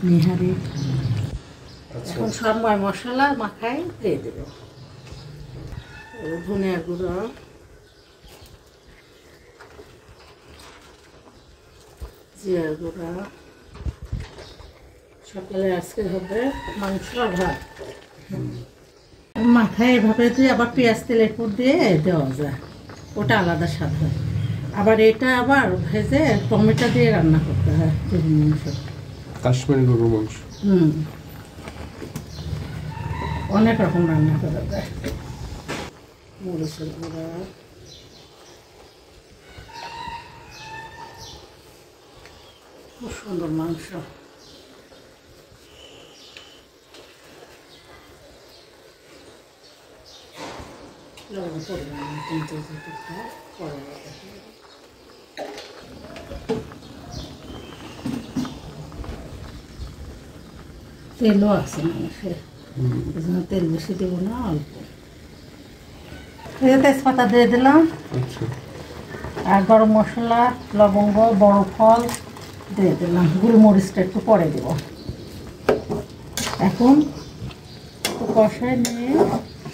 নিহারি। এখন সব মশলা মাখাই দিয়ে দেব। ধনিয়া গুঁড়ো, জিরা গুঁড়া। সকালে আজকে হবে মাংস ভাত। মাথায় এভাবে দিয়ে আবার পেঁয়াজ তেলের উপর দিয়ে দেওয়া যায়, ওটা আলাদা স্বাদ হয়। আবার এটা আবার ভেজে টমেটো দিয়ে রান্না করতে হয় গরুর মাংস, কাশ্মীরি গরুর মাংস। অনেক রকম রান্না করা যায়। মরিচের গুঁড়া, খুব সুন্দর মাংস। লবণ পরিমাণ কিন্তু তেলও আছে মাংসের, এই জন্য তেল বেশি দেবো না, অল্প। তেজপাতা দিয়ে দিলাম, আর গরম মশলা, লবঙ্গ, বড় ফল দিয়ে দিলাম। গোলমরিচটা একটু পরে দেব। এখন কষায় নিয়ে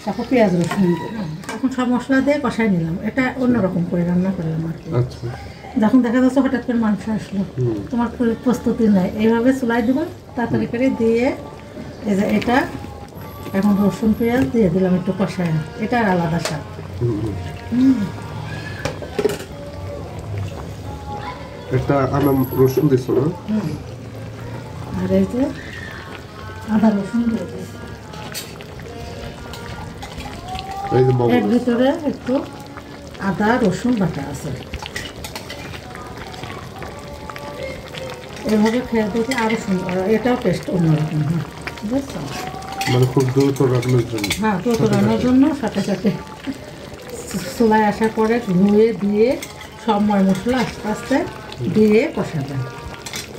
তারপর পেঁয়াজ রসুন দিলাম। এখন সব মশলা দিয়ে কষায় নিলাম। এটা অন্যরকম করে রান্না করলাম আর কি। যখন দেখা যাচ্ছে হঠাৎ করে মাংস আসলো, তোমার প্রস্তুতি নাই, এইভাবে চুলাই দিব, তাড়াতাড়ি করে দিয়ে এই যে এটা এখন রসুন পেঁয়াজ দিয়ে দিলাম একটু কষায়। এটা আর আলাদা স্বাদ। এটা আদা রসুন দিছো না? আর এই যে আদা রসুন দিয়ে দিয়েছি। এর ভিতরে একটু আদা রসুন বাটা আছে। এভাবে খেয়ে দেখে আরো সুন্দর, এটাও টেস্ট অন্যরকম হয়, বুঝছো? মানে খুব দ্রুত রান্নার জন্য। হ্যাঁ, দ্রুত রান্নার জন্য সাথে সাথে চুলায় আসার পরে ধুয়ে দিয়ে সব মশলা আস্তে আস্তে দিয়ে কষাবেন,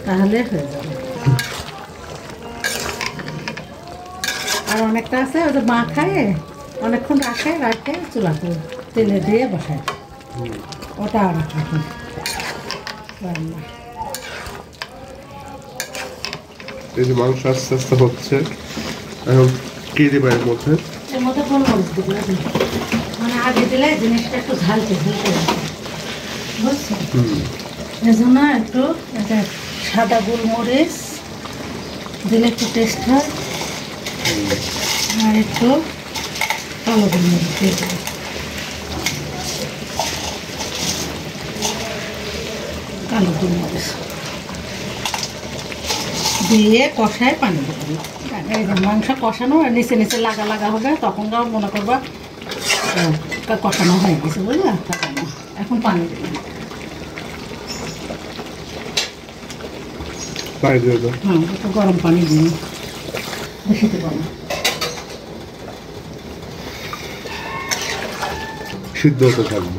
তাহলে হয়ে যাবে। আর অনেকটা আছে ওই যে মাখায় অনেকক্ষণ রাখে চুলাতে তেলে দিয়ে বসায়, ওটা আর এখন রান্না। এই যে মাংস আস্তে আস্তে হচ্ছে, এখন কি দিবে এর মধ্যে? এর মধ্যে গোলমরিচ দিবে, মানে আগে দিলে জিনিসটা একটু ঝালতে বুঝছো? এই জন্য একটু সাদা গোলমরিচ দিলে একটু টেস্ট হয়, আর একটু কালো গোলমরিচ দিয়ে দেবো। কালো গোলমরিচ দিয়ে কষায় পানি দেবো। এই যে মাংস কষানো আর নিচে নিচে লাগা লাগা হবে, তখন মনে করবা কষানো হয়ে গেছে, বুঝলা? এখন পানি দেবো। হ্যাঁ, একটু গরম পানি দিন, বেশি দেবো না। সিদ্ধ হতে থাকবে।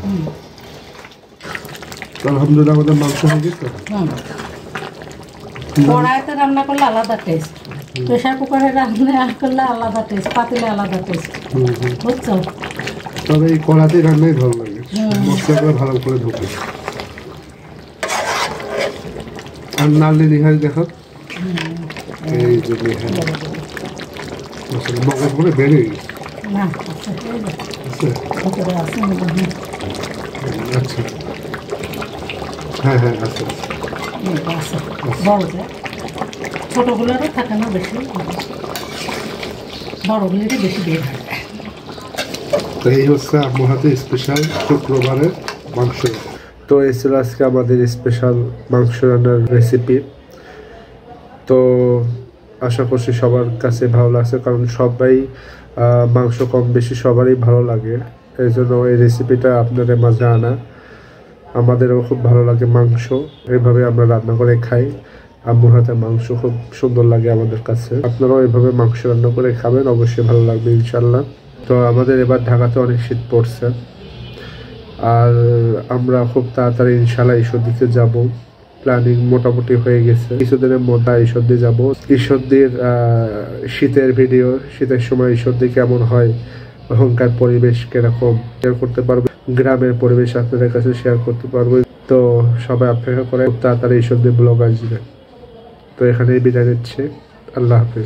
আলহামদুলিল্লাহ আমাদের মাংস হয়ে গেছে। কড়াইতে রান্না করলে আলাদা টেস্ট, প্রেশার কুকারে রান্না করলে আলাদা টেস্ট, পাতিলে আলাদা টেস্ট, বুঝছো? তবে এই কড়াতে রান্নাই ভালো লাগে, মশলাগুলো ভালো করে ঢোকে। আর নালি নিহারি দেখো, এই যে নিহারি মগজ করে বেরিয়ে গেছে। না, আচ্ছা, হ্যাঁ হ্যাঁ, আচ্ছা বড় যায়, ছোটগুলোরও থাকে না বেশি, বড়গুলোরই বেশি বের হয়। তো এই হচ্ছে আমার হাতে স্পেশাল শুক্রবারের মাংস। তো এই ছিল আজকে আমাদের স্পেশাল মাংস রান্নার রেসিপি। তো আশা করছি সবার কাছে ভালো লাগছে, কারণ সবাই মাংস কম বেশি সবারই ভালো লাগে, এই জন্য এই রেসিপিটা আপনাদের মাঝে আনা। আমাদেরও খুব ভালো লাগে মাংস, এইভাবে আমরা রান্না করে খাই। আম্মুর হাতে মাংস খুব সুন্দর লাগে আমাদের কাছে। আপনারাও এইভাবে মাংস রান্না করে খাবেন, অবশ্যই ভালো লাগবে ইনশাল্লাহ। তো আমাদের এবার ঢাকাতে অনেক শীত পড়ছে, আর আমরা খুব তাড়াতাড়ি ইনশাল্লাহ ঈশ্বর দিতে যাব। প্ল্যানিং মোটামুটি হয়ে গেছে, কিছুদিনের মধ্যে ঈশ্বরদী যাব। ঈশ্বরদীর শীতের ভিডিও, শীতের সময় ঈশ্বরদী কেমন হয়, ওখানকার পরিবেশ কিরকম শেয়ার করতে পারবো, গ্রামের পরিবেশ আপনাদের কাছে শেয়ার করতে পারবো। তো সবাই অপেক্ষা করে, খুব তাড়াতাড়ি ঈশ্বরদী ব্লগ আসবে। তো এখানেই বিদায় নিচ্ছি। আল্লাহ হাফিজ।